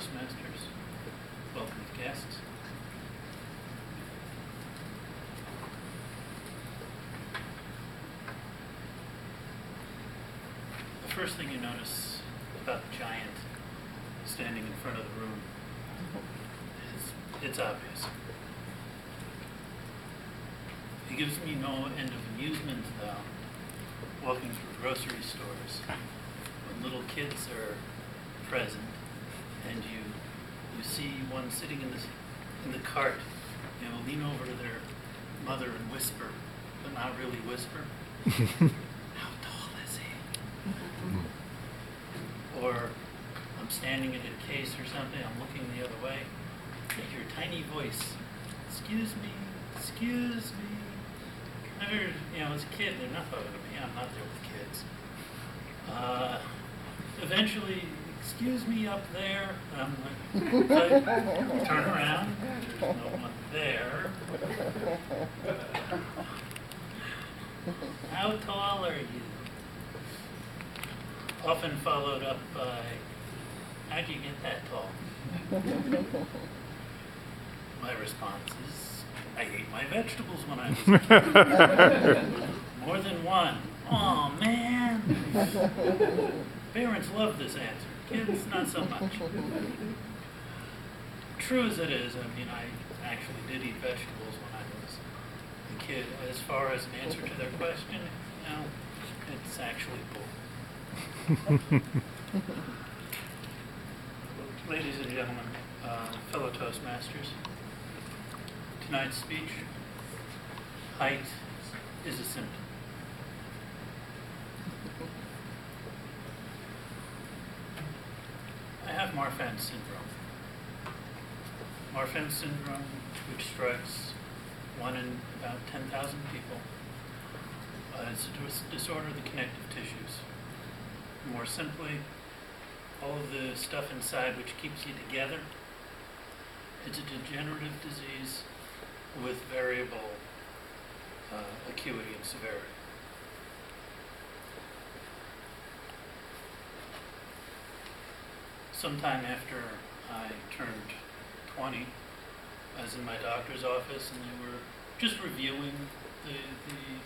Toastmasters. Welcome guests. The first thing you notice about the giant standing in front of the room is it's obvious. It gives me no end of amusement, though, walking through grocery stores when little kids are present and you see one sitting in the cart, lean over to their mother and whisper, but not really whisper. How tall is he? Or I'm standing in a case or something, I'm looking the other way, I hear a tiny voice, excuse me. As a kid, they're not talking to me. I'm not there with kids. Eventually, excuse me up there. I'm like, I turn around. There's no one there. How tall are you? Often followed up by, how'd you get that tall? My response is, I ate my vegetables when I was a kid. More than one. Aw, man. Parents love this answer. Kids, not so much. True as it is, I actually did eat vegetables when I was a kid. As far as an answer to their question, it's actually bull. Ladies and gentlemen, fellow Toastmasters, tonight's speech, height is a symptom. I have Marfan's syndrome. Marfan's syndrome, which strikes 1 in about 10,000 people, is a disorder of the connective tissues. More simply, all of the stuff inside which keeps you together. It's a degenerative disease with variable acuity and severity. Sometime after I turned 20, I was in my doctor's office and they were just reviewing the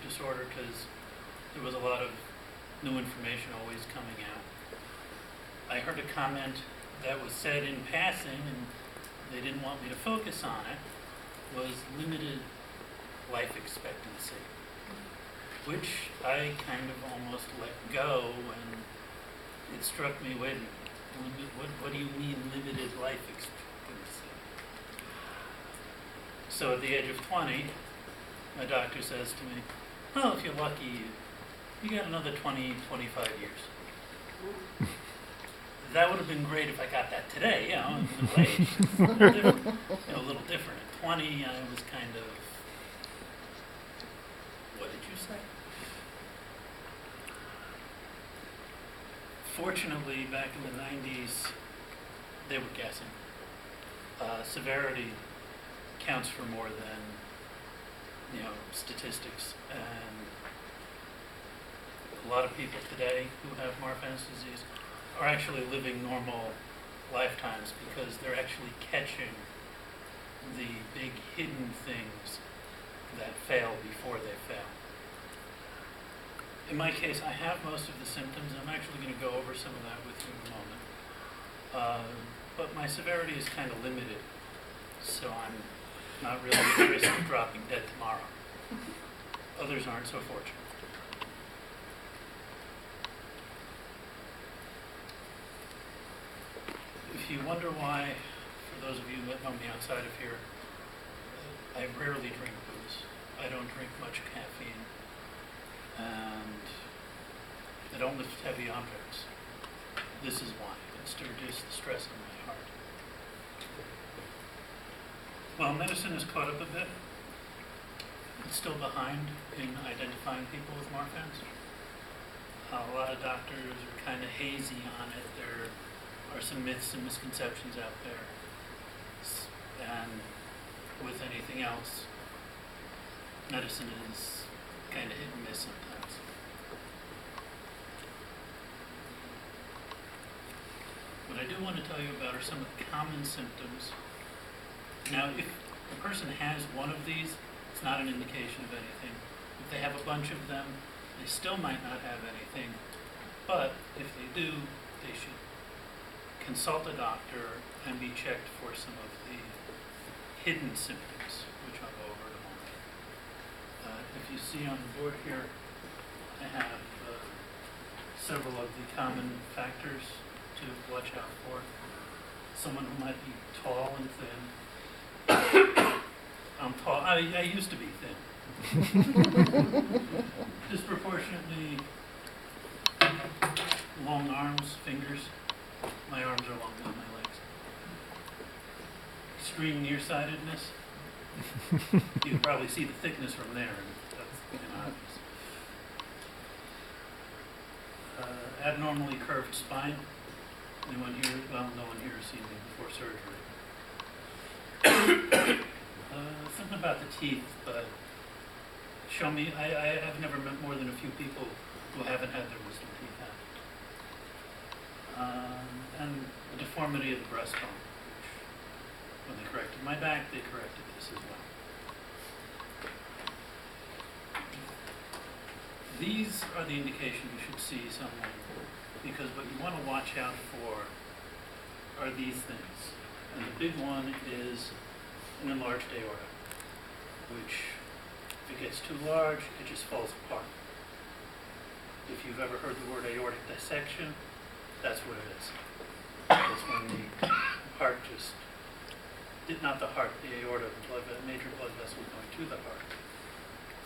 disorder because there was a lot of new information always coming out. I heard a comment that was said in passing, and they didn't want me to focus on it, was limited life expectancy, which I kind of almost let go when it struck me, wait a minute, what do you mean limited life expectancy? So at the age of 20, my doctor says to me, well, if you're lucky, you got another 20, 25 years. That would have been great if I got that today, middle age. A little different. At 20, I was kind of, what did you say? Fortunately, back in the 90s, they were guessing. Severity counts for more than, statistics. And a lot of people today who have Marfan's disease are actually living normal lifetimes because they're actually catching the big hidden things that fail before they fail. In my case, I have most of the symptoms. I'm actually going to go over some of that with you in a moment. But my severity is kind of limited, so I'm not really at risk of dropping dead tomorrow. Others aren't so fortunate. If you wonder why, for those of you that know me outside of here, I rarely drink booze. I don't drink much caffeine. And I don't lift heavy objects. This is why. It's to reduce the stress on my heart. Well, medicine has caught up a bit. It's still behind in identifying people with Marfan's. A lot of doctors are kind of hazy on it. There are some myths and misconceptions out there. And with anything else, medicine is kind of hit and miss sometimes. What What I do want to tell you about are some of the common symptoms. Now, if a person has one of these, it's not an indication of anything. If they have a bunch of them, they still might not have anything. But if they do, they should consult a doctor and be checked for some of the hidden symptoms, which I'll go over in a moment. If you see on the board here, I have several of the common factors to watch out for. Someone who might be tall and thin. I'm tall. I used to be thin. Disproportionately long arms, fingers. My arms are longer than my legs. Extreme nearsightedness. You can probably see the thickness from there, and that's obvious. Abnormally curved spine. Anyone here? Well, no one here has seen me before surgery. Something about the teeth, but show me. I've never met more than a few people who haven't had their wisdom teeth out. And the deformity of the breastbone, which, when they corrected my back, they corrected this as well. These are the indication you should see someone, because what you want to watch out for are these things. And the big one is an enlarged aorta, which, if it gets too large, it just falls apart. If you've ever heard the word aortic dissection, that's what it is. It's when the heart just, not the heart, the aorta, the major blood vessel going to the heart,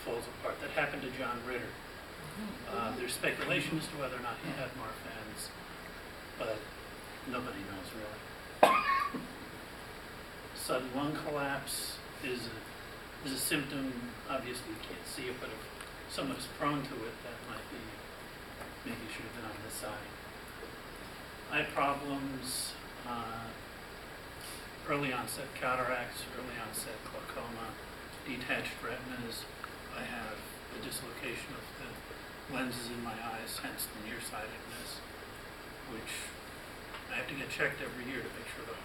falls apart. That happened to John Ritter. There's speculation as to whether or not he had Marfan's, but nobody knows really. Sudden lung collapse is a symptom. Obviously you can't see it, but if someone is prone to it, that might be, maybe you should have been on this side. Eye problems, early onset cataracts, early onset glaucoma, detached retinas. I have the dislocation of the lenses in my eyes, hence the nearsightedness, which I have to get checked every year to make sure the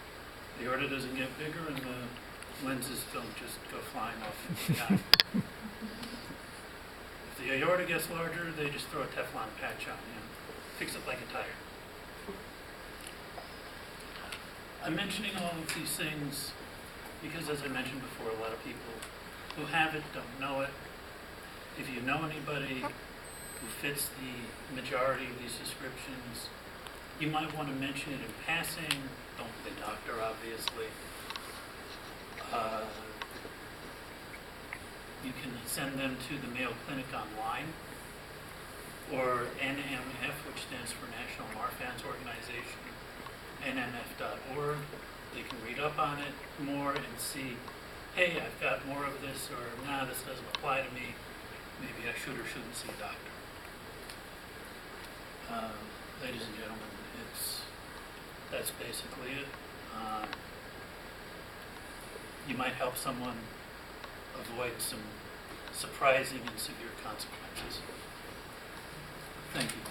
aorta doesn't get bigger and the lenses don't just go flying off into the eye. If the aorta gets larger, they just throw a Teflon patch on and fix it like a tire. I'm mentioning all of these things because, as I mentioned before, a lot of people who have it don't know it. If you know anybody who fits the majority of these descriptions, you might want to mention it in passing. Don't be a doctor, obviously. You can send them to the Mayo Clinic online, or NMF, which stands for National Marfan's Organization, nmf.org. They can read up on it more and see, hey, I've got more of this, or nah, this doesn't apply to me. Maybe I should or shouldn't see a doctor. Ladies and gentlemen, that's basically it. You might help someone avoid some surprising and severe consequences. Thank you.